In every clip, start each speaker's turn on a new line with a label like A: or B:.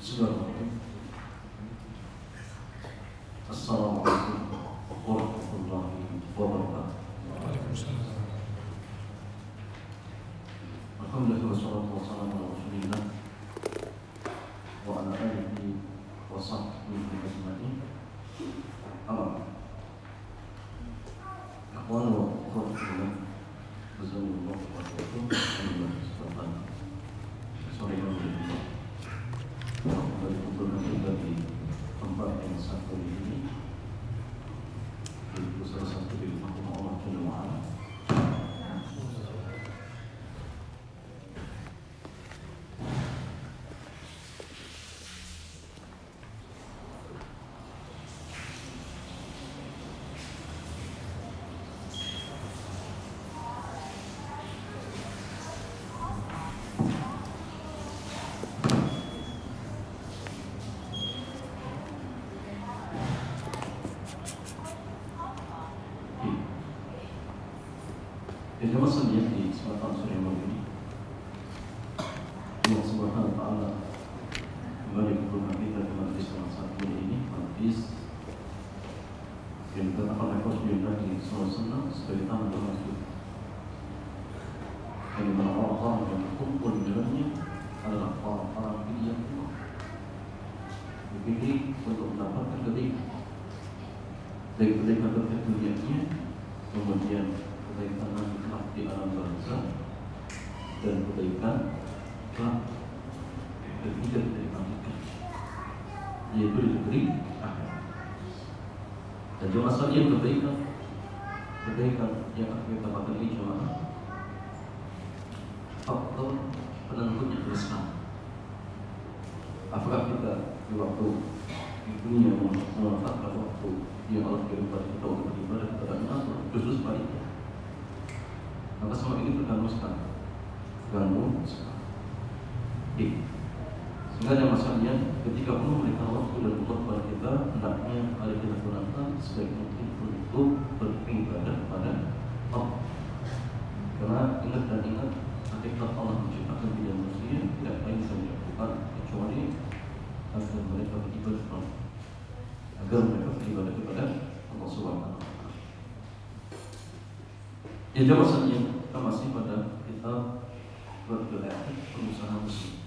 A: Bismillahirrahmanirrahim. Assalamualaikum warahmatullahi wabarakatuh.
B: Waalaikumsalam.
A: Alhamdulillah wassalatu wassalamu ala Rasulillah wa ala alihi wa sahbihi ajma'in. Amma akhwan wa akhwat fillah, jazakumullahu khairan. Alhamdulillah sore yang berbahagia. Kembali kumpul di tempat yang satu ini, itu salah satu di rumah Allah Jalla wa'ala. Jadi maksudnya di kesempatan sore ini Allah Subhanahu wa Ta'ala kembali kumpulkan kita di majlis yang satu ini, majlis yang dikatakan oleh Rasulullah SAW sebagai tanah bermaksud, dan di mana orang-orang yang berkumpul di dalamnya adalah orang-orang yang dipilih untuk mendapatkan kebaikan, baik kebaikan terkait dunianya, kemudian kebaikan nanti kelak di alam barzakh, dan kebaikan kelak ketiga dari akhirat, yaitu di negeri akhirat. Dan juga sekalian kebaikan yang akan kita dapatkan ini cuma faktor penentunya Islam. Apakah kita di waktu di dunia memanfaatkan waktu yang Allah berikan kepada kita untuk beribadah kepada Allah, atau justru sebaliknya? Maka semua ini tergantung sekali. Sehingga yang masalahnya ketika Allah memberikan waktu dan umur kepada kita, hendaknya mari kita gunakan sebaik mungkin untuk beribadah kepada Allah. Karena ingat, hakikat Allah menciptakan tidak manusia tidak lain yang dilakukan kecuali agar mereka beribadah kepada Allah Subhanahu wa Ta'ala. Ya, jawabannya kita masih pada kitab bergerak pengusaha muslim.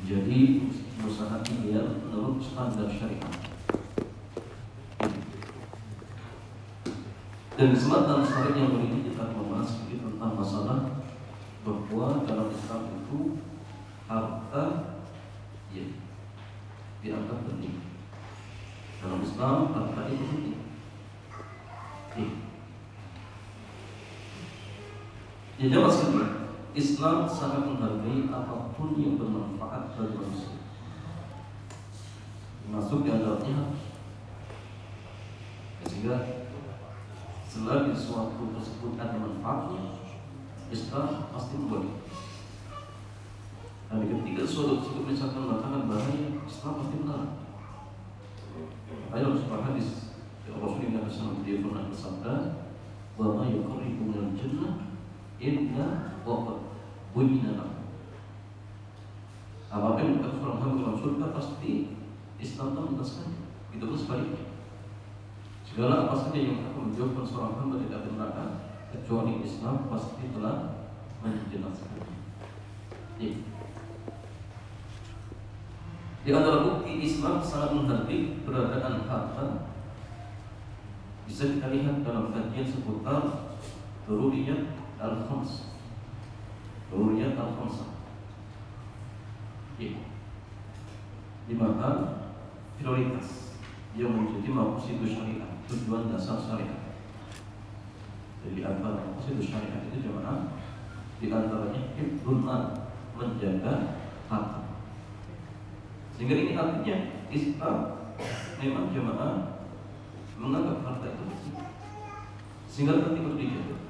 A: Jadi pengusaha ideal menurut standar syariat. Dan kesempatan sore yang ini kita membahas sedikit tentang masalah bahwa dalam Islam itu harta dianggap penting. Dalam Islam harta itu penting. Ya, jawab sekali. Islam sangat menghargai apapun yang bermanfaat bagi manusia, termasuk di antaranya. Sehingga selagi sesuatu tersebut ada manfaatnya, Islam pasti membolehkan. Dan ketika sesuatu tersebut misalkan mengatakan bahaya, Islam pasti melarang. Dalam sebuah hadis Rasulullah SAW dia pernah bersabda, "Wa ma yuqarribu minal jannah inna waqad bunyina lahu." Apapun yang bukan seorang hamba dalam surga pasti Islam telah menjelaskannya. Itu pun sebaliknya. Segala apa saja yang akan menjauhkan seorang hamba dari api neraka, kecuali Islam pasti telah menjelaskannya. Di antara bukti Islam sangat menghargai keberadaan harta bisa kita lihat dalam kajian seputar Daruriyat Al-Khamsah. Di mana prioritas yang menjadi maqasid syariat, tujuan dasar syariat. Jadi antara maqasid syariat itu jemaah, di antaranya hifdzul mal, menjaga harta. Sehingga ini artinya Islam memang jemaah menganggap harta itu penting, sehingga penting untuk dijaga.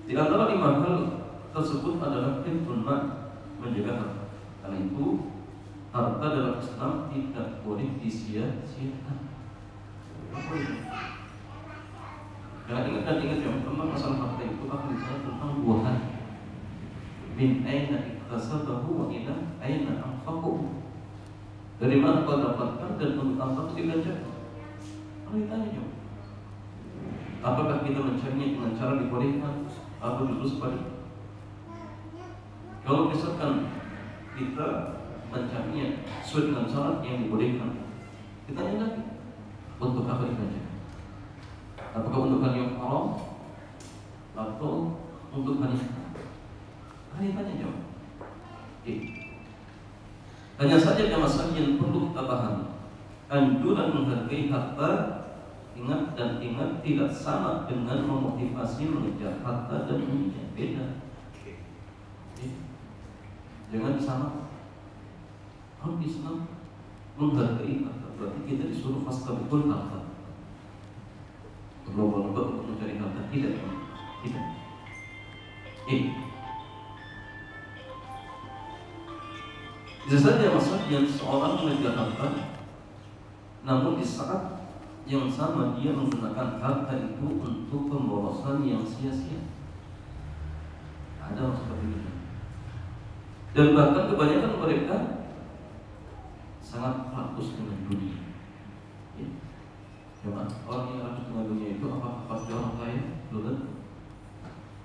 A: Di antara 5 hal tersebut adalah hifdzul mal, menjaga harta. Karena itu harta dalam Islam tidak boleh disia-siakan. Jangan ingat ya, tentang masalah harta itu akan ditanya tentang dua hal. Min aina iktasabahu wa ila aina anfaqahu. Dari mana kau dapatkan dan untuk apa kau dibelanjakan? Akan ditanya jawab. Apakah kita mencarinya dengan cara dibolehkan atau justru sebaliknya? Kalau misalkan kita mencarinya sesuai dengan syarat yang dibolehkan, kita tanya lagi, untuk apa dibelanjakan? Apakah untuk hal yang haram atau untuk hal yang halal? Hanya tanya jawab. Hanya saja ada masalah yang perlu kita pahami. Anjuran menghargai harta, ingat tidak sama dengan memotivasi mengejar harta dan mengejar beda. Jangan sama. Kalau Islam menghargai harta, berarti kita disuruh fastabiqul harta. Berlomba-lomba untuk mencari harta, tidak. Bisa saja maksudnya seorang mengejar harta, namun di saat yang sama dia menggunakan harta itu untuk pemborosan yang sia-sia. Ada orang seperti itu. Dan bahkan kebanyakan mereka sangat rakus dengan dunia. Coba orang yang rakus dengan dunia itu apakah pasti orang kaya? Belum.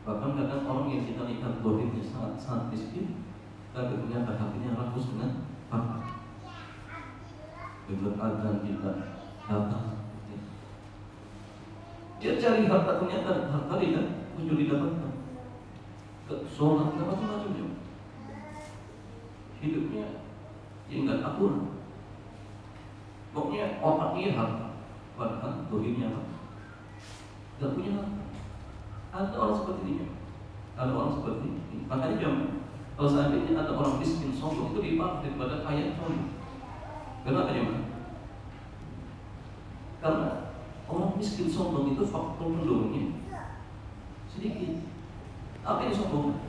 A: Bahkan kadang orang yang kita lihat dohirnya sangat miskin, tapi ternyata hatinya rakus dengan harta. Begitu adzan kita datang, dia cari harta, ternyata harta tidak kunjung didapatkan. Sholat apa macamnya, hidupnya ya enggak akur. Pokoknya otaknya harta, padahal dohirnya apa? Tidak punya harta. Ada orang seperti ini. Ada orang seperti ini. Makanya jangan. Kalau seandainya ada orang miskin sombong, itu dipahami daripada kaya sombong. Kenapa jangan? Karena orang miskin sombong itu faktor mendorongnya sedikit. Apa yang sombong?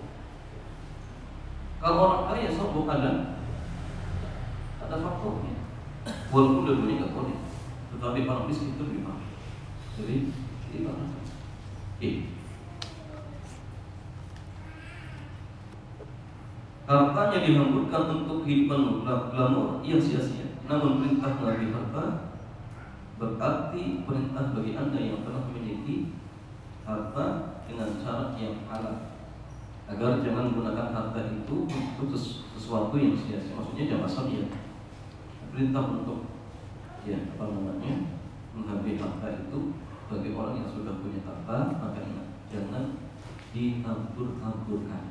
A: Kalau orang kaya sombong ada faktornya. Walaupun dua-duanya nggak boleh, tetapi orang miskin itu lebih mahal. Jadi ini mana? Hartanya dihamburkan untuk kehidupan glamor yang sia-sia. Namun perintah mengambil harta berarti perintah bagi Anda yang telah memiliki harta dengan cara yang halal, agar jangan menggunakan harta itu untuk sesuatu yang sia-sia. Maksudnya jangan maksudnya perintah untuk mengambil harta itu bagi orang yang sudah punya harta, maka ingat jangan dihambur-hamburkan.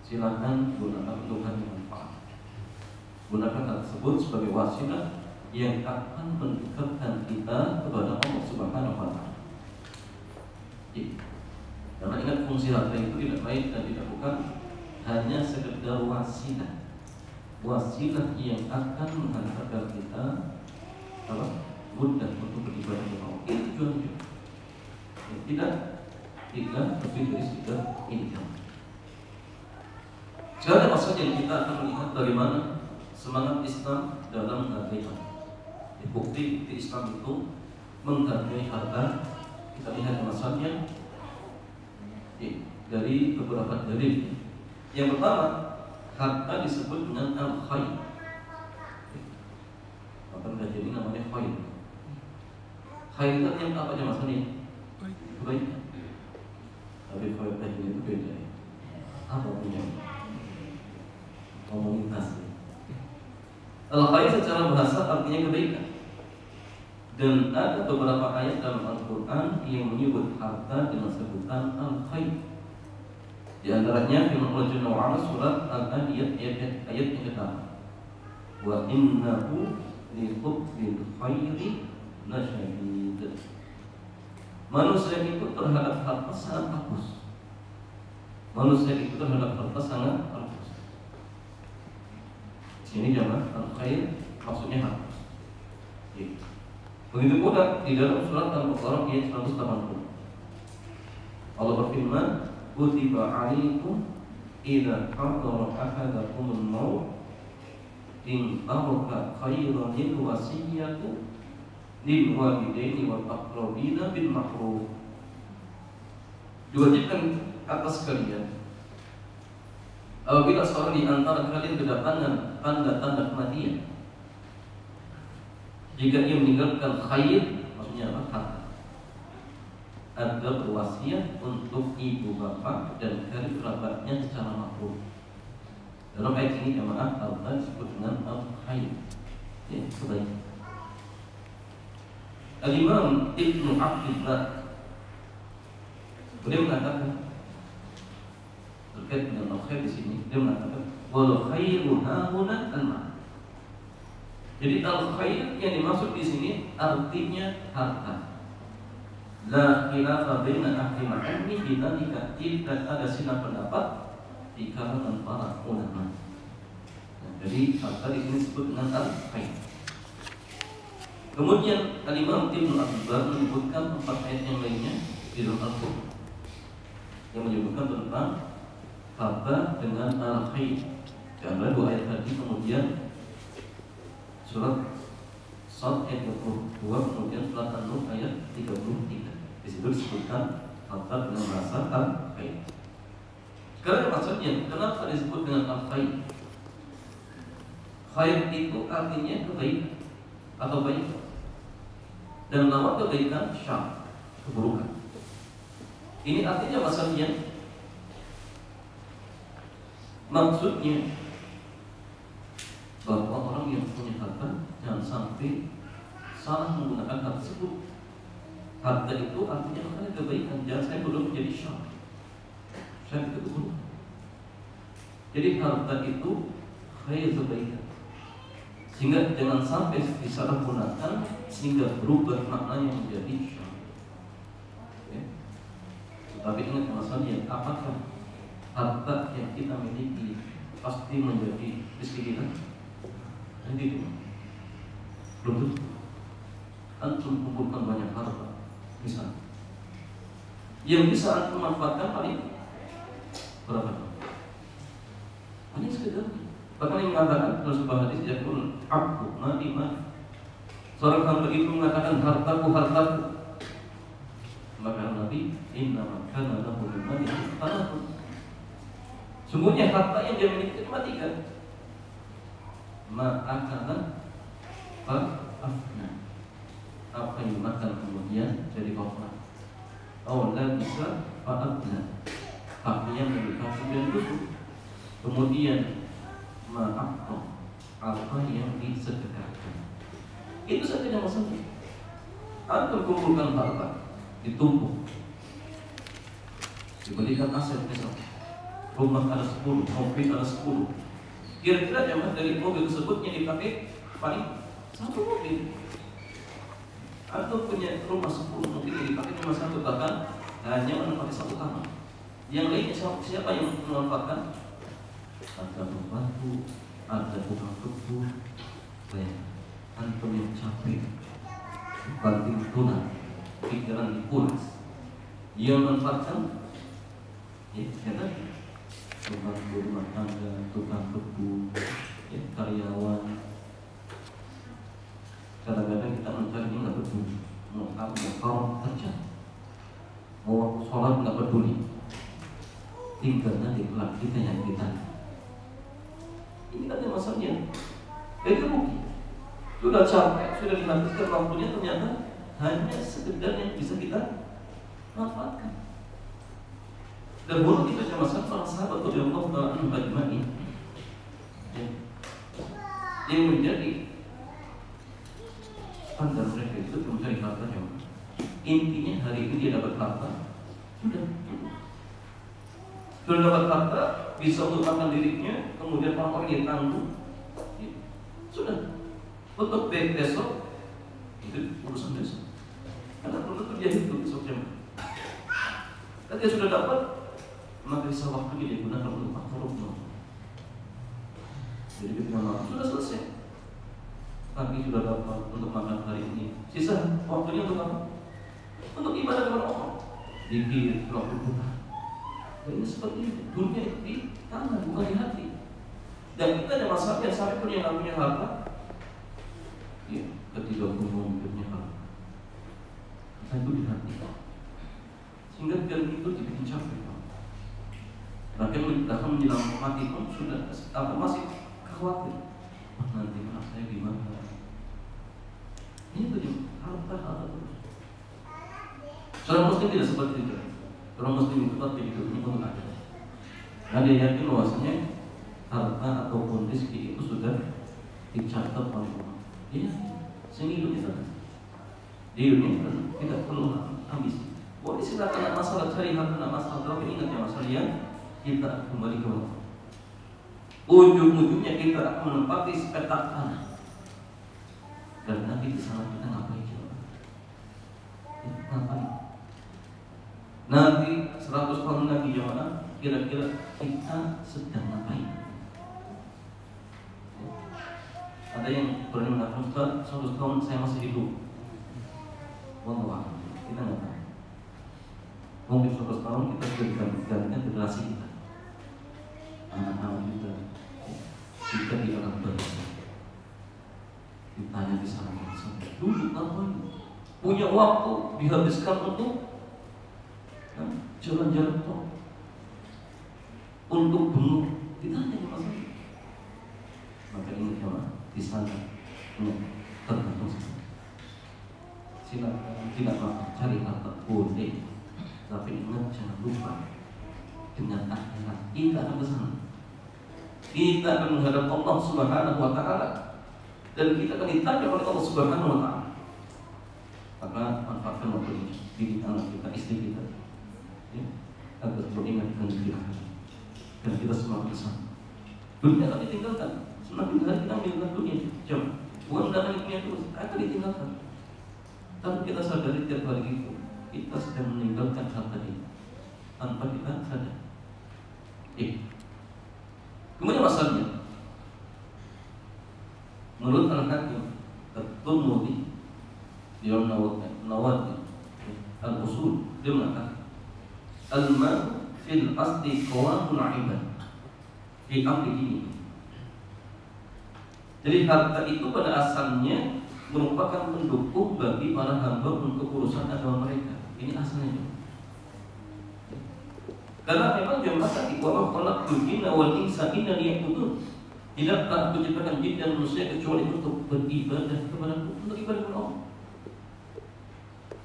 A: Silakan gunakan untuk hal yang manfaat. Gunakan hal tersebut sebagai wasilah yang akan mendekatkan kita kepada Allah Subhanahu wa Ta'ala. Karena ingat fungsi harta itu tidak lain dan tidak bukan hanya sekedar wasilah yang akan menghantarkan kita mudah untuk beribadah kepada Allah. Itu tujuannya. Tidak lebih dari sekedar ini. Sekarang maksudnya kita akan melihat bagaimana semangat Islam dalam menghargai harta. Bukti Islam itu menghargai harta. Kita lihat maksudnya dari beberapa dalil. Yang pertama, harta disebut dengan al-khair. Maka kajian ini namanya khair. Khair itu yang apa aja maksudnya? Kebaikan. Tapi khair kajian itu beda. Apa punya? Komunitas. Al-khair secara bahasa artinya kebaikan. Dan ada beberapa ayat dalam Al-Quran yang menyebut harta dengan sebutan al-khair. Di antaranya firman Allah Jalla wa Ala surat Al-Adiyat ayat yang pertama. Wa innahu li hubbil khairi lasyadid. Manusia itu terhadap harta sangat rakus. Sini jangan al-khair maksudnya harta. Begitu pula di dalam surat Al-Baqarah ayat 180. Allah berfirman, "Kutiba 'alaikum idza hadara ahadakumul maut in taraka khairan lil wasiyatu lil walidaini wal aqrabina bil ma'ruf. Diwajibkan atas kalian apabila seorang di antara kalian kedatangan tanda-tanda kematian, jika ia meninggalkan khair, maksudnya apa? Harta, ada berwasiat untuk ibu bapak dan karib kerabatnya secara makruh. Dalam ayat ini jemaah harta disebut dengan al-khair, ya, kebaikan. Al-Imam Ibnu Abdillah beliau mengatakan terkait dengan al-khair di sini, dia mengatakan wal khairu hahuna al-mal. Jadi al-khair yang dimaksud di sini artinya harta. La khilafa baina ahli al-ilmi bidzalika, tidak ada silang pendapat di kalangan para ulama. Jadi harta di sini disebut dengan al-khair. Kemudian Al-Imam Ibnu Abdillah menyebutkan 4 ayat yang lainnya di dalam Al-Qur'an yang menyebutkan tentang harta dengan al-khair. Karena 2 ayat tadi, kemudian surat Sad ayat 22, kemudian surat An-Nur ayat 33. Di situ disebutkan harta dengan bahasa al-khair. Sekarang maksudnya kenapa disebut dengan al-khair? Khair itu artinya kebaikan atau baik, dan lawan kebaikan syar, keburukan. Ini artinya maksudnya, maksudnya bahwa orang yang punya harta jangan sampai salah menggunakan harta tersebut. Harta itu artinya makanya kebaikan, jangan saya belum menjadi syar, syar itu keburukan. Jadi harta itu khair, kebaikan, sehingga jangan sampai disalahgunakan sehingga berubah maknanya menjadi syar. Ya. Tapi ingat masalahnya, apakah harta yang kita miliki pasti menjadi rezeki kita? Nanti itu belum tentu. Antum kumpulkan banyak harta, misalnya, yang bisa antum manfaatkan paling berapa? Hanya sekedar. Bahkan yang mengatakan dalam sebuah hadis, yaqul abdu mati. Seorang hamba itu mengatakan hartaku, hartaku. Maka Nabi, inna kana lahu min mali harta. Sungguhnya harta yang dia miliki cuma 3. Ma'akalan fa'afna, apa yang dimakan kemudian jadi kotor. Awla bisa fa'afna, pakaian yang dipakai dan busuk. Kemudian ma'afna, apa yang disedekahkan. Itu saja yang maksudnya. Antum kumpulkan harta, ditumpuk, diberikan aset, misalnya rumah ada 10, mobil ada 10. Kira-kira jamaah dari mobil tersebut yang dipakai paling 1 mobil. Atau punya rumah 10 mobil yang dipakai cuma 1, bahkan hanya menempati 1 kamar. Yang lainnya siapa yang memanfaatkan? Ada pembantu, ada tukang kebun. Antum yang capek, banting tulang, pikiran dikuras, yang memanfaatkan ya tadi pembantu rumah tangga, tukang kebun, ya, karyawan. Kadang-kadang kita mencari ini nggak peduli, mau kaum kerja, mau sholat nggak peduli, tinggalnya di kelak kita yang kita. Ini kan masalahnya. Itu rugi. Sudah capek, sudah dihabiskan waktunya, ternyata hanya sekedar yang bisa kita manfaatkan. Dan boleh kita jamaah para sahabat radhiyallahu ta'ala anhum ajma'in yang menjadi standar mereka itu mencari harta jamaah. Intinya hari ini dia dapat harta, sudah dapat harta, bisa untuk makan dirinya, kemudian orang-orang yang tangguh, sudah. Untuk besok itu urusan besok. Karena belum terjadi itu besok jamaah. Ketika sudah dapat, maka bisa waktu dia gunakan untuk makhluk. Jadi ketika malam sudah selesai, pagi sudah dapat untuk makan hari ini, sisa waktunya untuk apa? Untuk ibadah kepada Allah. Dikir, waktu buka. Dan ini seperti ini, dunia itu di tangan, bukan di hati. Dan kita ada masalah yang sampai pun yang namanya harta. Ya, ketika umum punya harta, itu di hati, sehingga pikiran itu dibikin capek. Bahkan menjelang mati pun sudah masih khawatir, nanti anak saya gimana. Ini tuh harta terus. Seorang muslim tidak seperti itu. Orang muslim itu pasti hidup ini untuk ada. Nah, dia yakin bahwasanya harta ataupun rezeki itu sudah dicatat oleh Allah. Iya, sehingga hidup kita di dunia tidak perlu ambisi. Boleh silakan masalah cari harta, masalah, tapi ingat ya masalah yang kita kembali ke Allah. Ujung-ujungnya kita akan menempati petak tanah. Dan nanti di sana kita ngapain coba? Ngapain? Nanti 100 tahun lagi gimana? Kira-kira kita sedang ngapain? Ada yang berani mengatakan, Ustaz, 100 tahun saya masih hidup. Wallah, kita nggak tahu. Mungkin 100 tahun kita sudah digantikan generasi kita, anak-anak kita di alam bangsa. Ditanya di sana dulu ngapain? Punya waktu dihabiskan untuk jalan-jalan toh, untuk bengong. Ditanya di masa itu. Maka ini apa? Di sana tergantung sana. Silakan tidak apa cari harta boleh, tapi ingat jangan lupa dengan akhirat kita akan ke sana. Kita akan menghadap Allah Subhanahu wa Ta'ala, dan kita akan ditanya oleh Allah Subhanahu wa Ta'ala. Maka manfaatkan waktu ini, didik anak kita, istri kita, ya, agar beringat dengan dunia hari. Dan kita semakin kesana. Dunia akan ditinggalkan. Semakin hari kita meninggalkan dunia, jauh. Bukan dalam dunia terus akan ditinggalkan. Tapi kita sadari tiap hari itu kita sedang meninggalkan harta ini tanpa kita sadar. Kemudian masalahnya, menurut Al-Hakim At-Tirmidzi di Nawadi Al-Usul, dia mengatakan al-mal fil asli qawamun 'ibad fi amri ini. Jadi harta itu pada asalnya merupakan pendukung bagi para hamba untuk urusan agama mereka. Ini asalnya. Karena memang dia mengatakan wa khalaqtul jinna wal insa illa liya'budun. Tidaklah aku ciptakan jin dan manusia kecuali untuk beribadah kepada-Ku, untuk ibadah kepada Allah.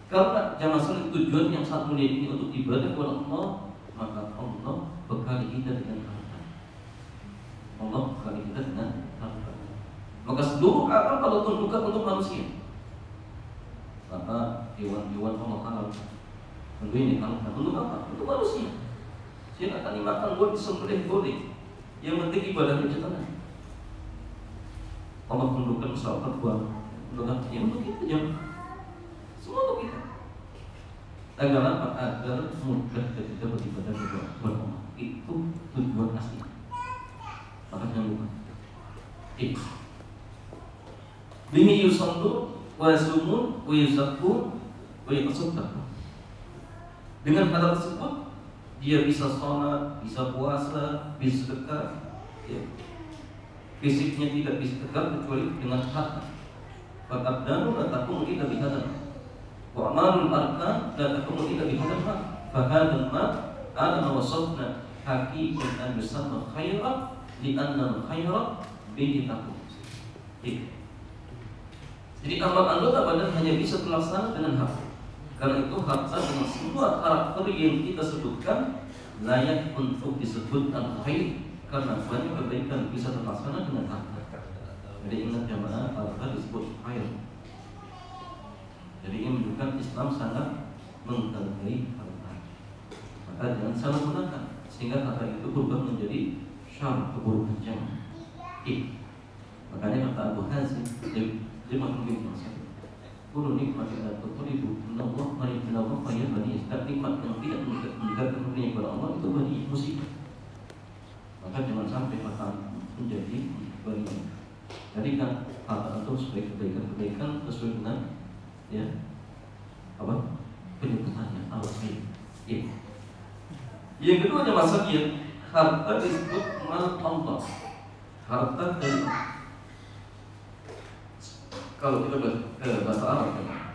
A: Karena jangan salah tujuan yang sangat mulia ini untuk ibadah kepada Allah, maka Allah bekali kita dengan harta. Allah bekali kita dengan harta. Maka seluruh alam kalau tunjukkan untuk manusia, maka hewan-hewan Allah halal. Tentu ini halal untuk apa? Untuk manusia. Silakan dimakan, boleh disembelih, boleh. Yang penting ibadahnya jangan. Allah menundukkan sahabat buat yang untuk kita jangan. Semua untuk kita. Agar apa? Agar mudah ketika beribadah kepada Allah. Itu tujuan asli. Maka jangan lupa. Bihi yusallu wa yasumun wa yuzakkun wa yatasaddaqun. Dengan hal tersebut dia bisa sholat, bisa puasa, bisa sedekah, ya. Fisiknya tidak bisa tegak kecuali dengan harta. Faqaddaru la taqumu illa bihadzal. Wa amalul arkan la taqumu illa bihadzal. Fa hadzal ma ana wasafna haqiqatan an yusamma khairan li anna al-khaira bihi taqum. Jadi amal anggota badan hanya bisa terlaksana dengan harta. Karena itu harta dengan semua karakter yang kita sebutkan layak untuk disebut al-khair, karena banyak kebaikan bisa terlaksana dengan harta. Jadi ingat jamaah, harta disebut khair. Jadi ini menunjukkan Islam sangat menghargai harta. Maka jangan salah gunakan sehingga harta itu berubah menjadi syar, keburukan jangan. Makanya kata Abu Hazim, dia mungkin maksud Kulu nikmat ila tutoribu Allah marifin Allah faya bani. Setiap nikmat yang tidak mendekatkan dirinya kepada Allah itu bani musibah. Maka jangan sampai harta menjadi bani. Jadikan harta itu sebagai kebaikan sesuai dengan ya apa penyebutannya al-khair. Yang kedua ada masalahnya, harta disebut mal Allah. Harta dari kalau kita bahasa Arab kan,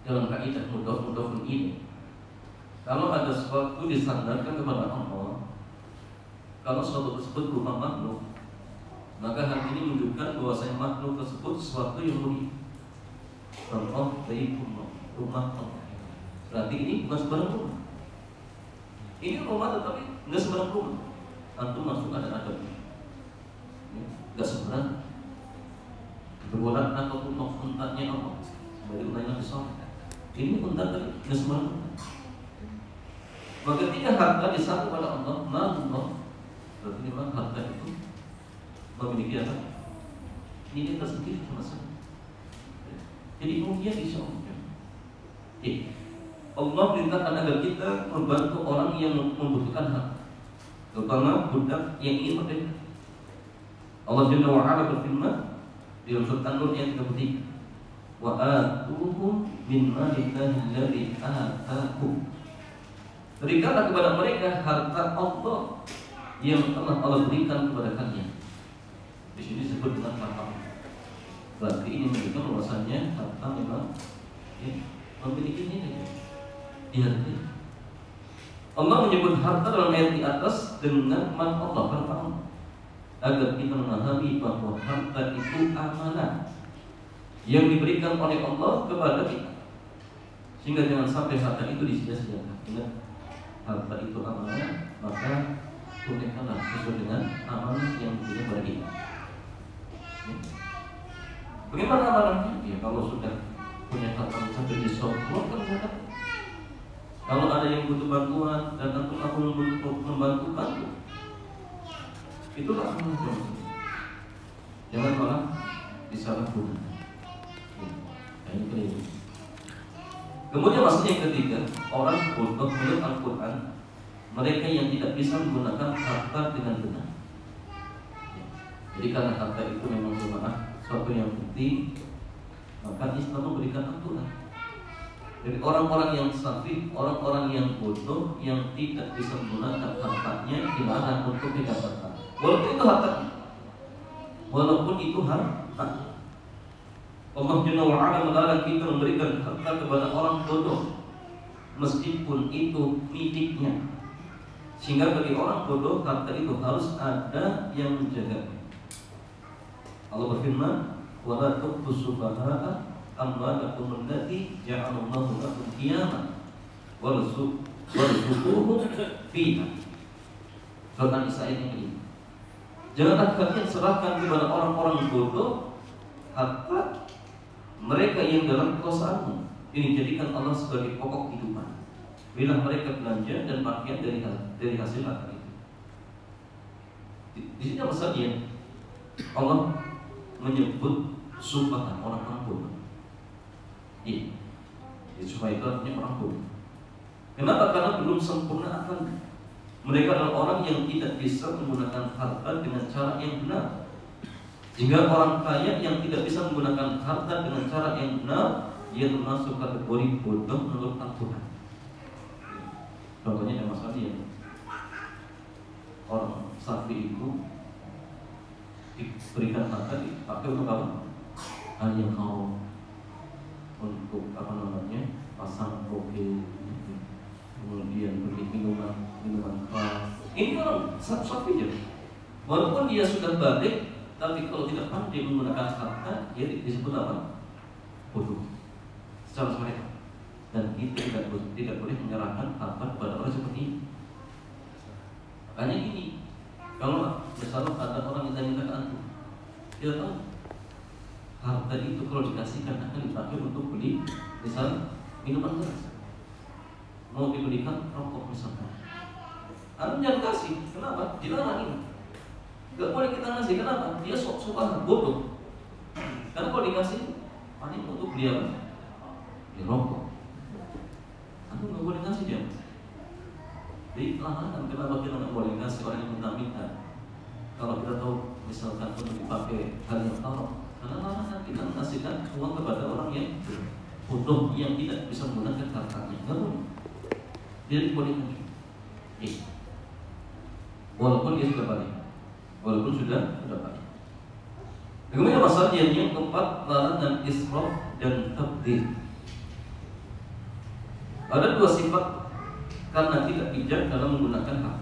A: dalam kaidah mudhaf ini. Kalau ada sesuatu disandarkan kepada Allah, kalau sesuatu tersebut berupa makhluk, maka hal ini menunjukkan bahwasanya makhluk tersebut sesuatu yang mulia. Contoh dari rumah Allah. Berarti ini bukan sebarang rumah. Ini rumah tetapi nggak sebarang rumah. Antum masuk ada adabnya. Nggak sebarang. Berbulan ataupun untatnya Allah. Sebagai untatnya besar. Ini untat tadi nggak sebarang rumah. Maka ketika harta disatu pada Allah, Allah berarti memang harta itu memiliki apa? Ini tersendiri sama sekali. Jadi mulia insya Allah. Allah perintahkan agar kita membantu orang yang membutuhkan harta, terutama budak yang ingin merdeka. Allah Jalla wa Ala berfirman di dalam surat An-Nur ayat 33, wa atuhum min malillahi alladzi ataakum. Berikanlah kepada mereka harta Allah yang telah Allah berikan kepada kalian. Di sini disebut dengan harta. Berarti ini menunjukkan bahwasanya harta memang memiliki nilai. Dihargai. Allah menyebut harta dalam ayat di atas dengan man Allah pertama, agar kita memahami bahwa harta itu amanah yang diberikan oleh Allah kepada kita, sehingga jangan sampai harta itu disia-siakan. Ingat, harta itu amanah, maka tunaikanlah sesuai dengan amanah yang diberikan kepada kita. Bagaimana amanahnya? Ya, kalau sudah punya harta sampai di keluarkan zakat. Kalau ada yang butuh bantuan dan aku membantu, bantu. Itulah amanah. Jangan malah disalahgunakan. Ini. Kemudian maksudnya yang ketiga, orang bodoh menurut Al-Quran, mereka yang tidak bisa menggunakan harta dengan benar. Jadi karena harta itu memang suatu yang penting, maka Islam memberikan aturan. Jadi orang-orang yang safih, orang-orang yang bodoh, yang tidak bisa menggunakan hartanya, dilarang untuk didapatkan. Walaupun itu hartanya, walaupun itu harta. Allah Jalla wa Ala melarang kita memberikan harta kepada orang bodoh, meskipun itu miliknya. Sehingga bagi orang bodoh, harta itu harus ada yang menjaga. Allah berfirman, wala tu'tu sufaha'a amwalakum allati ja'alallahu lakum qiyaman warzuquhum fiha. Surat An-Nisa ayat yang kelima. Janganlah kalian serahkan kepada orang-orang bodoh harta mereka yang dalam kekuasaanmu. Ini jadikan Allah sebagai pokok kehidupan. Bila mereka belanja dan pakaian dari hasil harta itu. Di sini maksudnya Allah menyebut sumpah orang-orang bodoh. Iya. Supaya itu artinya orang bodoh. Kenapa? Karena belum sempurna akal. Mereka adalah orang yang tidak bisa menggunakan harta dengan cara yang benar. Sehingga orang kaya yang tidak bisa menggunakan harta dengan cara yang benar, dia termasuk kategori bodoh menurut Al-Quran. Contohnya ada masalah yang orang sapi itu diberikan harta dipakai untuk apa? Hal yang haram, untuk pasang kopi, kemudian beli minuman keras. Ini orang sapi aja. Walaupun dia sudah balik, tapi kalau tidak pandai menggunakan harta, dia disebut apa? Bodoh secara syariat. Dan kita tidak boleh menyerahkan harta kepada orang seperti ini. Makanya gini, kalau misalnya ada orang yang minta ke antum, dia tahu harta itu kalau dikasihkan akan dipakai untuk beli misalnya minuman keras, mau dibelikan rokok misalnya. Antum jangan kasih, kenapa? Dilarang ini. Gak boleh kita ngasih, kenapa? Dia suka bodoh. Karena kalau dikasih, paling untuk beli apa? Beli rokok. Aku gak boleh ngasih dia. Jadi larangan, kenapa kita gak boleh ngasih orang yang minta-minta? Kalau kita tahu misalkan untuk dipakai hal yang haram, karena larangan kita mengasihkan uang kepada orang yang bodoh, yang tidak bisa menggunakan hartanya. Gak boleh. Dia dibolehkan. Walaupun dia sudah balik. Walaupun sudah balik. Kemudian masalah yang keempat, larangan israf dan tabdzir. Ada dua sifat karena tidak bijak dalam menggunakan hak,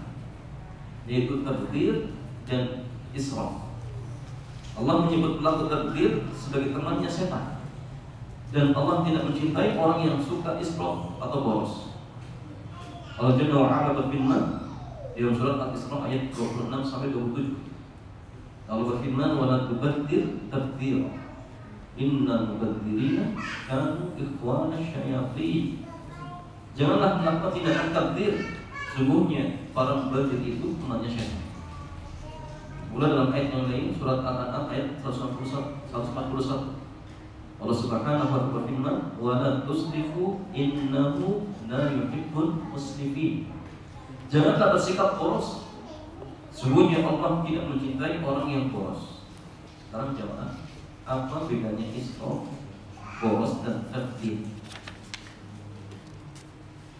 A: yaitu tabdzir dan israf. Allah menyebut pelaku tabdzir sebagai temannya setan, dan Allah tidak mencintai orang yang suka israf atau boros. Allah Jalla wa Ala berfirman dalam surat Al-Isra ayat 26 sampai 27. Allah berfirman, "Wa la tubadzir tabdzira. Innal mubadzirina kanu ikhwana syayatin." Janganlah melakukan tindakan tabdzir, sungguhnya para mubadzir itu temannya syaitan. Mulai dalam ayat yang lain, surat Al-An'am ayat 141. Allah Subhanahu wa ta'ala berfirman, "Wa la tusrifu innahu la yuhibbul musrifin." Janganlah bersikap boros, sungguhnya Allah tidak mencintai orang yang boros. Sekarang jamaah, apa bedanya israf, boros dan tabdzir?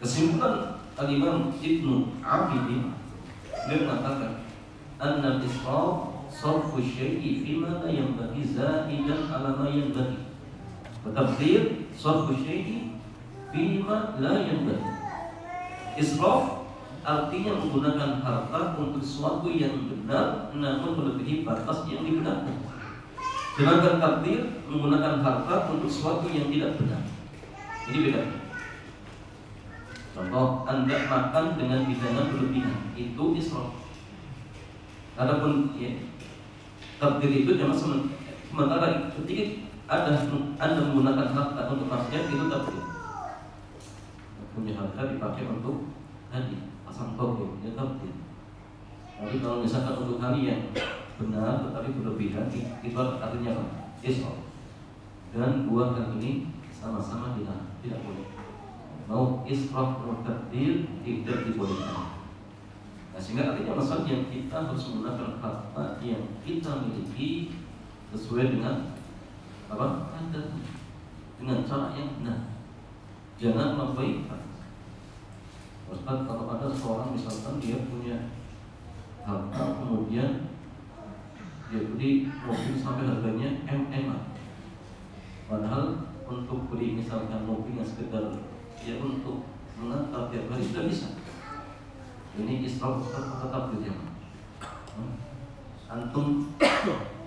A: Kesimpulan Al-Imam Ibnu Abidin, dia mengatakan, "Anna israf sarfu syai'i fima la yanbaghi zaidan ala ma yanbaghi. Wa tabdzir sarfu syai'i fima la yanbaghi." Israf artinya menggunakan harta untuk sesuatu yang benar namun melebihi batas yang dibenarkan. Sedangkan tabdzir menggunakan harta untuk sesuatu yang tidak benar. Ini bedanya. Contoh, Anda makan dengan hidangan berlebihan, itu israf. Adapun tabdzir itu cuma sementara ketika Anda menggunakan harta untuk maksiat, itu tabdzir. Punya harta dipakai untuk tadi pasang toko, itu tabdzir. Tapi kalau misalkan untuk hal yang benar tetapi berlebihan, itu artinya apa? Israf. Dan dua hal ini sama-sama tidak boleh. Mau israf atau tabdzir tidak dibolehkan. Nah, sehingga artinya maksudnya kita harus menggunakan harta yang kita miliki sesuai dengan apa? Adat, dengan cara yang benar. Jangan melampaui batas. Ustaz, kalau ada seorang misalkan dia punya harta, kemudian dia beli mobil sampai harganya MM, padahal untuk beli misalkan mobil yang sekedar ya untuk mengantar tiap hari sudah bisa. Ini israf atau tabdzir. Antum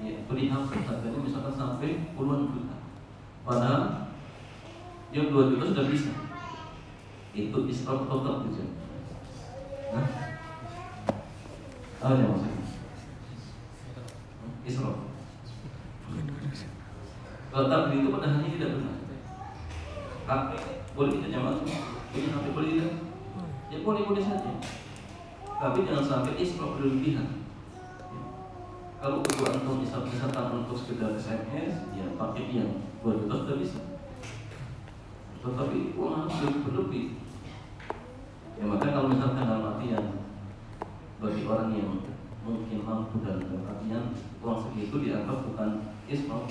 A: ya, beli HP harganya misalkan sampai puluhan juta, padahal yang 2 juta sudah bisa. Itu israf atau tabdzir. Apa yang maksudnya? Israf. Kalau tabdzir itu pada hanya tidak benar. HP boleh kita jamaah, ini HP boleh tidak? Ya boleh saja. Tapi jangan sampai israf berlebihan. Kalau kedua antum misalkan untuk sekedar SMS, ya pakai yang 2 juta sudah bisa. Tetapi uang harus berlebih. Ya maka kalau misalkan dalam artian bagi orang yang mungkin mampu dalam artian uang segitu dianggap bukan israf,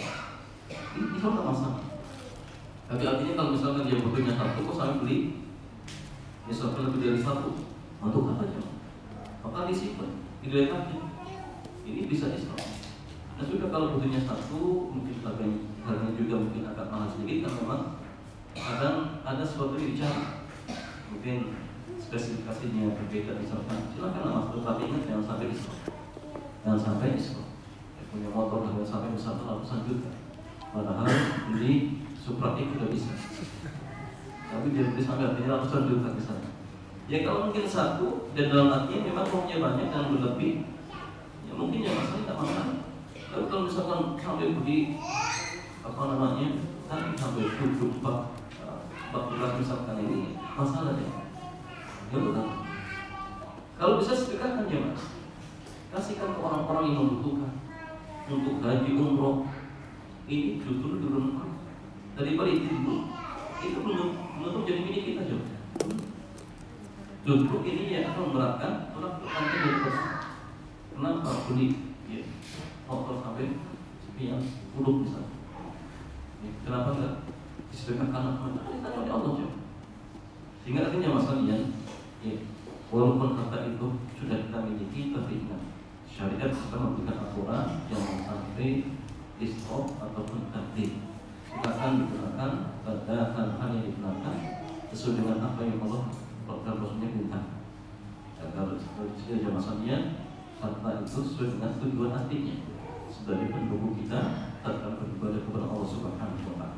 A: ini tidak masalah. Tapi artinya kalau misalkan dia butuhnya satu, kok sampai beli misalkan lebih dari satu, untuk apa aja? Maka disimpan, diletakkan. Ini bisa israf. Nah sudah kalau butuhnya satu, mungkin harganya juga mungkin agak mahal sedikit, karena memang kadang ada sesuatu yang dicari, mungkin spesifikasinya berbeda misalkan. Silakan mas, tetapi ingat jangan sampai israf. Jangan sampai israf. Punya motor harga sampai misalkan ratusan juta, padahal beli Supra X sudah bisa, tapi dia beli sampai artinya ratusan juta misalnya. Ya kalau mungkin satu dan dalam artinya memang uangnya banyak dan berlebih, ya mungkin ya masalah tidak masalah. Tapi kalau misalkan sampai beli apa namanya tadi sampai 24 misalkan, ini masalah deh. Ya betul. Kalau bisa sedekahkan ya mas, kasihkan ke orang-orang yang membutuhkan untuk haji umroh. Ini justru diruntuhkan daripada itu belum jadi milik kita juga. Justru ini yang akan memberatkan orang berkantor dari person. Kenapa beli ya, motor sampai sekian puluh misalnya? Ya, kenapa enggak disedekahkan anak kita oleh Allah juga? Sehingga artinya masalahnya, ya, walaupun harta itu sudah kita miliki, tapi ingat syariat sudah memberikan aturan jangan sampai israf ataupun tabdzir. Kita akan digunakan pada hal-hal yang digunakan sesuai dengan apa yang Allah dan Rasulnya minta. Agar sesuai dengan maksudnya harta itu sesuai dengan tujuan aslinya sebagai pendukung kita tatkala beribadah kepada Allah Subhanahu wa taala.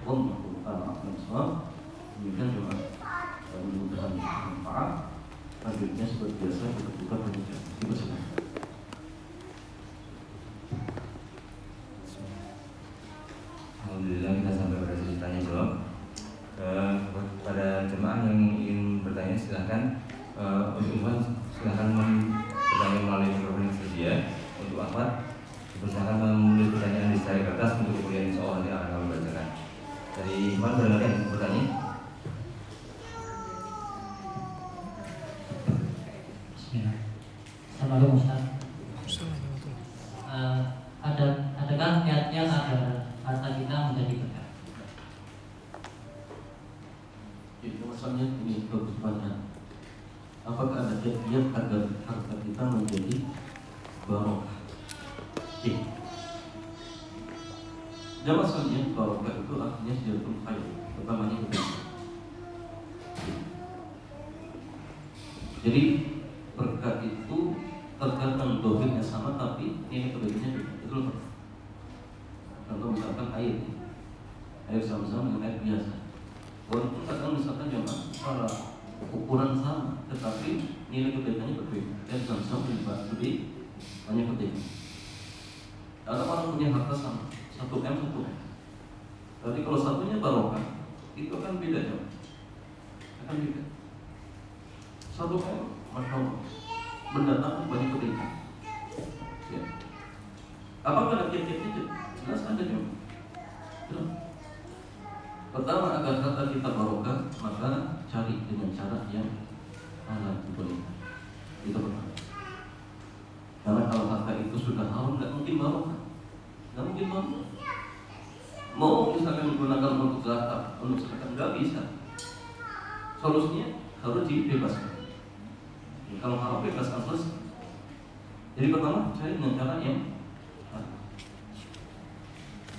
A: Wallahu a'lam bishawab. Demikian jemaah, mudah-mudahan bermanfaat. Selanjutnya seperti biasa kita buka penjelasan. Dipersilakan.
B: Alhamdulillah kita sampai pada sesi tanya jawab. Kepada jemaah yang ingin bertanya silahkan, untuk ikhwan silahkan bertanya melalui mikrofon yang tersedia. Untuk akhwat silahkan menulis pertanyaan di slide kertas untuk kemudian insya Allah nanti akan kami bacakan. Dari ikhwan barangkali yang bertanya.
C: Assalamualaikum Ustaz. Adakah niatnya agar harta kita menjadi berkah?
A: Jadi maksudnya ini kebutuhan. Apakah ada niat agar harta kita menjadi barokah? Jamaah maksudnya barokah itu artinya sejahtera khair, pertamanya kebaikan. Jadi berkah itu terkadang dohirnya sama tapi nilai kebaikannya beda. Itu loh. Contoh misalkan air sama-sama dengan air biasa. Walaupun kadang misalkan jamaah para ukuran sama, tetapi nilai kebaikannya berbeda. Air sama-sama lebih banyak kebaikan. Ada orang punya harta sama, 1M. Tapi kalau satunya barokah, itu akan beda jamaah. Akan beda. 1M, masya Allah, mendatangkan banyak kebaikan. Ya. Apakah ada kiat-kiatnya? Jelas ada juga. Pertama, agar harta kita barokah, maka cari dengan cara yang halal boleh. Itu pertama. Karena kalau harta itu sudah haram, nggak mungkin barokah. Nggak mungkin barokah. Mau misalkan menggunakan untuk zakat, untuk zakat nggak bisa. Solusinya harus dibebaskan. Kalau haram bebaskan selesai. Jadi pertama cari dengan cara yang halal.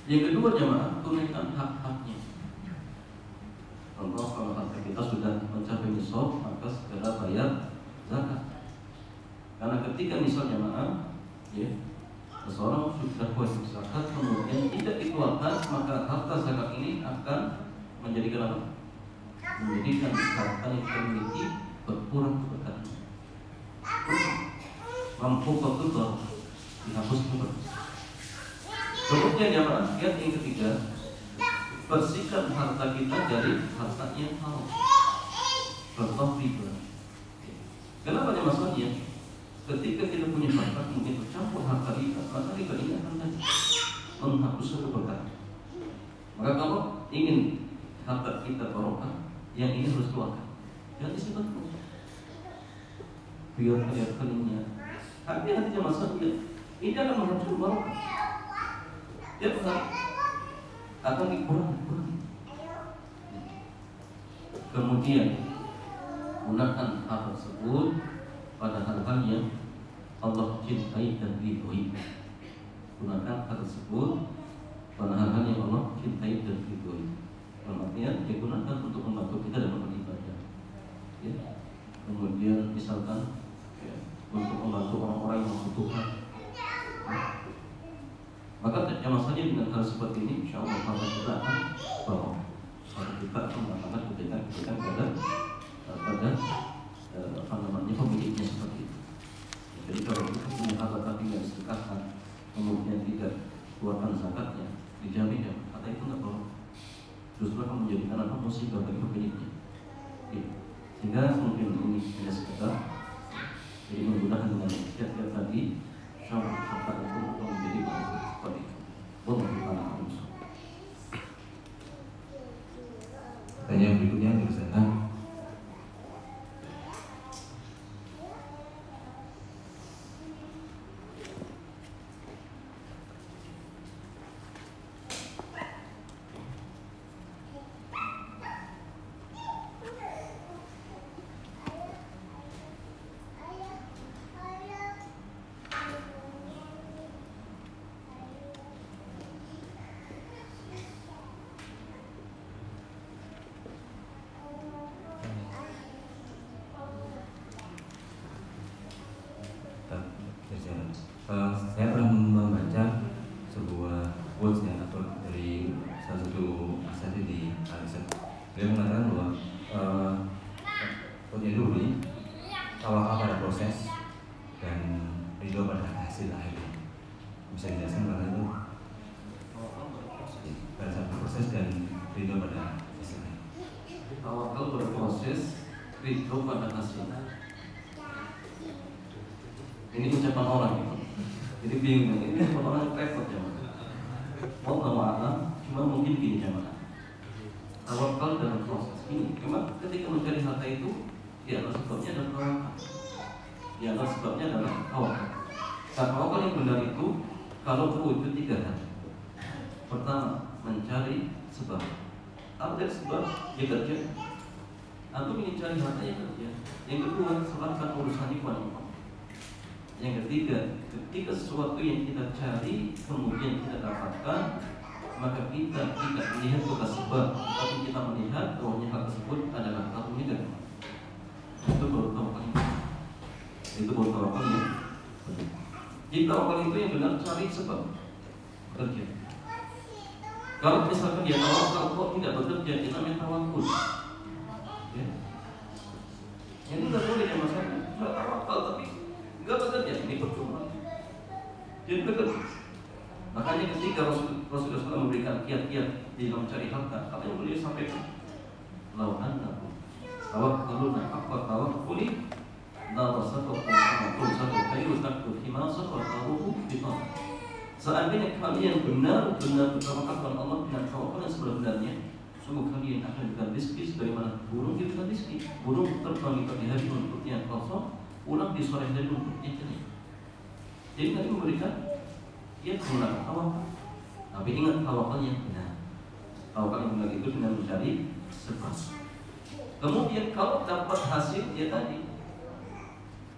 A: Yang kedua jamaah, tunaikan hak-haknya. Contoh kalau harta kita sudah mencapai nisab, maka segera bayar zakat. Karena ketika nisab jamaah, ya, seseorang sudah wajib zakat kemudian tidak dikeluarkan, maka harta zakat ini akan menjadikan apa? Menjadikan harta yang kita miliki berkurang keberkahan. Mampu betul dihapus juga. Kemudian jamaah, yang ketiga, bersihkan harta kita dari harta yang haram. Contoh riba. Kenapa dia maksudnya? Ketika kita punya harta mungkin bercampur harta riba, maka riba ini akan menghapus keberkahan. Maka kalau ingin harta kita barokah, yang ini harus keluarkan. Jangan disimpan terus. Biar kelihatan. Hati-hati maksudnya. Ini akan menghapus barokah. Dia akan dikurangi. Kemudian gunakan hal tersebut pada hal-hal yang Allah cintai dan ridhoi. Gunakan hal tersebut pada hal-hal yang Allah cintai dan ridhoi. Artinya digunakan untuk membantu kita dalam beribadah. Ya. Kemudian misalkan ya, untuk membantu orang-orang yang membutuhkan. Ya. Maka masalahnya dengan hal seperti ini, insya Allah harta kita akan barokah. Harta kita akan mendapatkan kebaikan pada pemiliknya seperti itu. Jadi kalau kita punya harta tapi nggak disedekahkan, kemudian tidak keluarkan zakatnya, dijamin ya harta itu nggak barokah. Justru akan menjadikan apa musibah bagi pemiliknya. Ya. Sehingga mungkin ini hanya sekedar jadi menggunakan dengan kiat-kiat tadi, insya Allah harta itu akan menjadi barokah.
B: Pertanyaan berikutnya dipersilakan. Dia mengatakan bahwa punya dulu ini tawakal pada proses dan ridho pada hasil akhirnya. Bisa dijelaskan bahwa itu pada saat proses dan ridho pada hasil.
A: Tawakal pada proses, ridho pada hasil. Ini ucapan orang itu. Jadi bingung, ini ucapan orang yang repot ya. Wallahu a'lam, cuma mungkin gini jamaah. Tawakal dalam proses ini, memang ketika mencari harta itu, ya sebabnya adalah tawakal. Ya sebabnya adalah tawakal. Nah, tawakal yang benar itu kalau terwujud 3 hal. Pertama, mencari sebab. Apa dari sebab? Ya kerja. Antum ingin cari harta ya kerja. Yang kedua, serahkan urusan itu kepada Allah. Yang ketiga, ketika sesuatu yang kita cari kemudian kita dapatkan, maka kita tidak melihat bekas sebab, tapi kita melihat bahwa hal tersebut adalah karunianya. Itu baru tawakal. Itu baru tawakal ya. Jika tawakal itu yang benar cari sebab kerja. Kalau misalkan dia tawakal kok tidak bekerja, itu namanya tawakul. Ya. Ini tidak boleh ya masalah. Tidak tawakal tapi nggak bekerja, ini percuma. Jadi bekerja. Makanya ketika Rasulullah memberikan kiat-kiat di dalam mencari harta, apa yang beliau sampaikan? Lawan annakum tawakkaluna haqqa tawakkuli la rasaqakum kama tursaqu kayu taktu himasa wa taruhu bitan. Seandainya kalian benar-benar bertawakal kepada Allah dengan tawakal yang sebenarnya, sungguh kalian akan diberikan rezeki sebagaimana burung diberikan rezeki. Burung terbang di pagi hari untuknya kosong, pulang di sore hari untuknya kenyang. Jadi kalian memberikan dia menggunakan tawakal. Tapi ingat tawakal yang benar. Tawakal yang benar itu dengan mencari sebab. Kemudian kalau dapat hasil ya tadi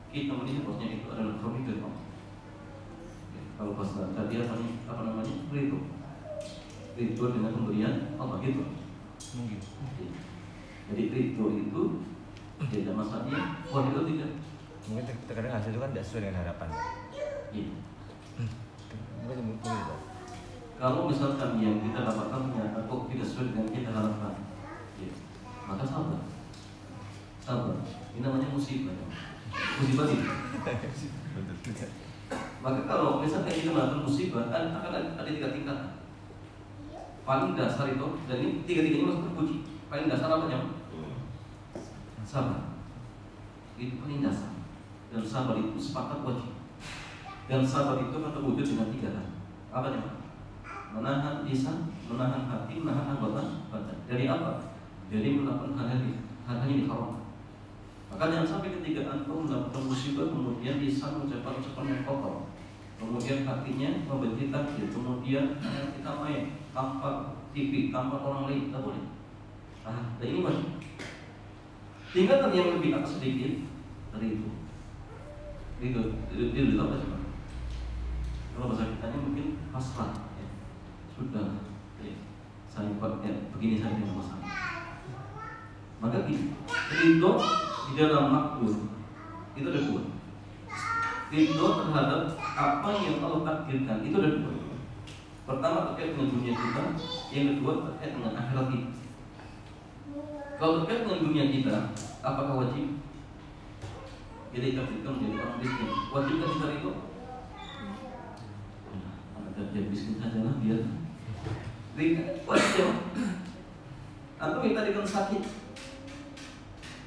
A: kita melihat bahwasanya itu adalah karunia dari Allah. Ya, kalau bahasa tadi apa namanya? Ridho. Ridho dengan pemberian Allah gitu.
B: Mungkin.
A: Jadi ridho itu tidak masalahnya. Wah itu tidak.
B: Mungkin terkadang hasil itu kan tidak sesuai dengan harapan.
A: Iya.
B: Mungkin itu.
A: Kalau misalkan yang kita dapatkan ternyata kok tidak sesuai dengan kita harapkan, ya, maka sabar. Ini namanya musibah. Musibah itu. Maka kalau misalkan kita melakukan musibah, akan ada 3 tingkatan. Paling dasar itu, dan ini 3-tiganya masuk terpuji. Paling dasar apa yang? Sabar. Itu paling dasar. Dan sabar itu sepakat wajib. Dan sabar itu akan terwujud dengan 3 hal. Apa namanya? Menahan lisan, menahan hati, menahan anggota badan. Dari apa? Dari melakukan hal-hal yang diharamkan. Maka jangan sampai ketika antum mendapatkan musibah kemudian lisan mengucapkan yang kotor, kemudian hatinya membenci takdir, kemudian kita main tanpa TV, tanpa orang lain, tidak boleh. Dan ini wajib. Tingkatan yang lebih atas sedikit dari itu. Itu apa sih? Kalau bahasa kitanya mungkin pasrah, ya. Sudah, ya. Saya begini saja yang masalah. Maka ridho di dalam makhluk itu ada 2. Ridho terhadap apa yang Allah takdirkan itu ada 2. Pertama terkait dengan dunia kita, yang kedua terkait dengan akhirat kita. Kalau terkait dengan dunia kita, apakah wajib? Kita ditakdirkan menjadi orang miskin. Wajibkah kita itu? Kerja miskin saja lah biar. Wajib. Atau kita dikon sakit.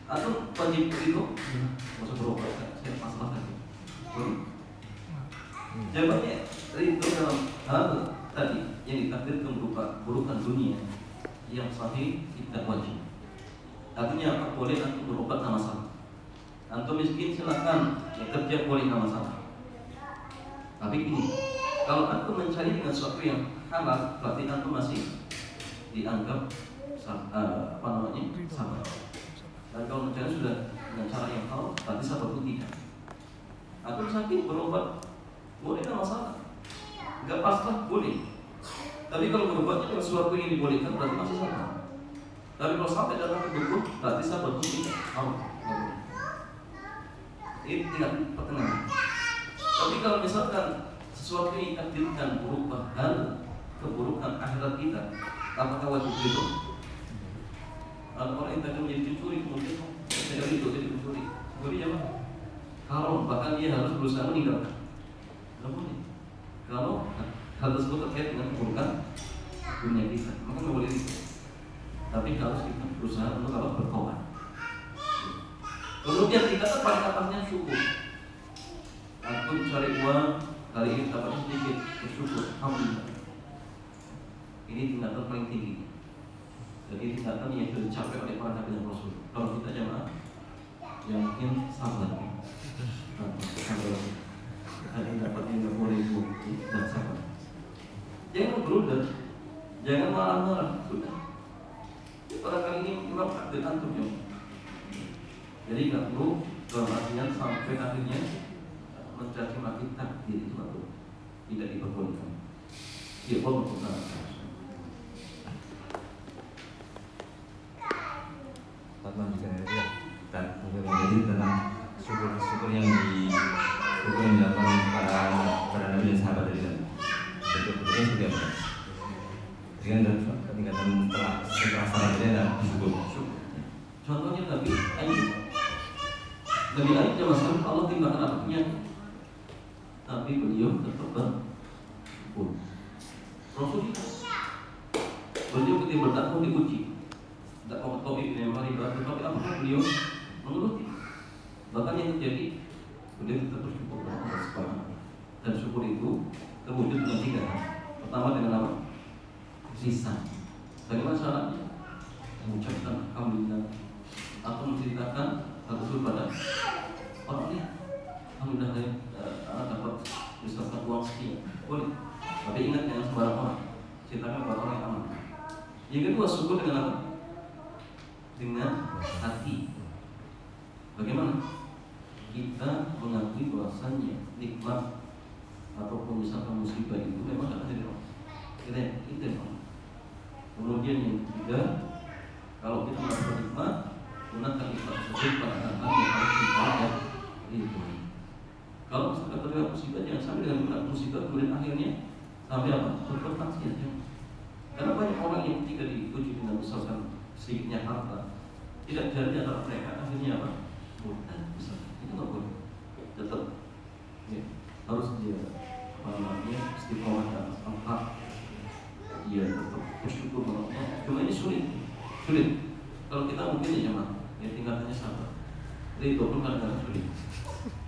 A: Atau wajib itu masuk berobat. Saya masalah tadi. Jawabannya itu dalam hal tadi yang ditakdirkan berupa burukan dunia yang sahih tidak wajib. Artinya apa? Boleh antum berobat tak masalah. Antum miskin silakan, ya kerja boleh tak masalah. Tapi ini kalau antum mencari dengan sesuatu yang halal, berarti antum masih dianggap apa namanya sabar. Dan kalau mencari sudah dengan cara yang halal, berarti sabar itu tidak. Antum sakit berobat boleh tak masalah. Enggak pasrah boleh. Tapi kalau berobat dengan sesuatu yang dibolehkan berarti masih sabar. Tapi kalau sampai dalam kebutuhan berarti sabar itu tidak halal. Ini tidak pertengahan. Tapi kalau misalkan sesuatu yang ditakdirkan berupa hal keburukan akhirat kita, apakah wajib itu? Ada orang yang tadi menjadi pencuri, kemudian saya itu jadi pencuri. Kemudian apa? Kalau bahkan dia harus berusaha meninggalkan. Tidak boleh. Kalau hal tersebut terkait dengan keburukan dunia kita, maka nggak boleh itu. Tapi harus kita berusaha untuk apa? Bertobat. Kemudian kita paling atasnya syukur. Aku cari uang, kali ini dapat sedikit, bersyukur. Alhamdulillah. Ini tingkatan paling tinggi. Jadi tingkatan yang sudah dicapai oleh para nabi dan rasul. Kalau kita jamaah, yang mungkin sabar. Ada dapat 50.000 dan sabar. Jangan berudah, jangan marah-marah. Sudah. Barangkali ini memang takdir antum ya. Jadi nggak perlu dalam artian sampai akhirnya mencaci maki takdir itu atau tidak diperbolehkan. Ya Allah benar.
B: Fatma juga ya. Dan menjadi tentang syukur yang dilakukan para nabi dan sahabat dari dan bentuk-bentuknya seperti apa? Dengan peningkatan setelah salatnya adalah syukur.
A: Contohnya Nabi Ayub. Nabi Ayub zaman sekarang Allah timbangkan anaknya, tapi beliau tetap bersyukur. Rasulullah beliau ketika berdakwah diuji, tidak mau tauhid yang maribat, tetapi apakah beliau menuruti? Bahkan yang terjadi beliau tetap bersyukur kepada Allah Subhanahu. Dan syukur itu terwujud dengan 3 hal. Pertama dengan apa? Lisan. Bagaimana caranya? Mengucapkan alhamdulillah atau menceritakan hal tersebut pada orang lain. Alhamdulillah anak dapat misalkan uang sekian, boleh. Tapi ingat jangan sembarang orang. Ceritakan kepada orang yang aman. Yang kedua syukur dengan apa? Dengan hati. Bagaimana? Kita mengakui bahwasannya nikmat ataupun misalkan musibah itu memang tidak ada di Allah. Kita kemudian yang ketiga, kalau kita mendapatkan nikmat, gunakan nikmat tersebut pada hal yang harus kita itu. Kalau misalkan terjadi musibah, jangan sampai dengan menggunakan musibah kemudian akhirnya sampai apa? Berbuat maksiat. Karena banyak orang yang ketika diuji dengan misalkan sedikitnya harta, tidak jadi antara mereka akhirnya apa? Murtad misalnya. Itu nggak boleh. Tetap ya, harus dia istiqomah dan al-haq. Dia tetap bersyukur kepada Allah. Cuma ini sulit. Kalau kita mungkin ya jemaah, ya tingkatannya sabar. Jadi itu pun kadang-kadang sulit.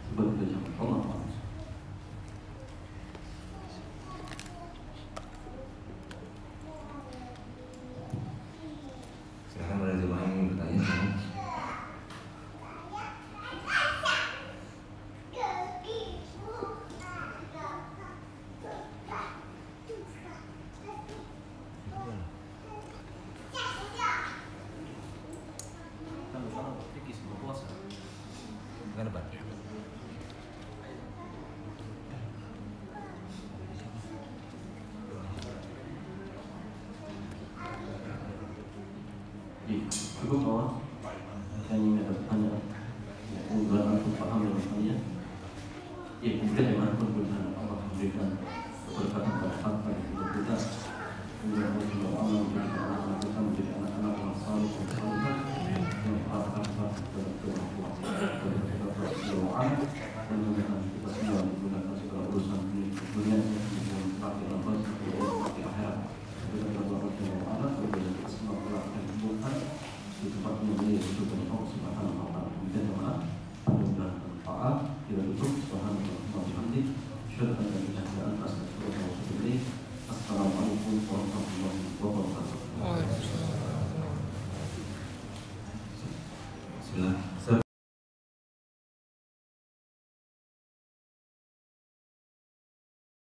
A: Sebab itu jemaah. Allah maaf.
B: Silakan pada jemaah yang ingin bertanya sekarang.
A: Cukup bahwa hanya ada pertanyaan unggulan atau paham yang bertanya. Ya kemudian yang mana pun Allah memberikan keberkatan pada hati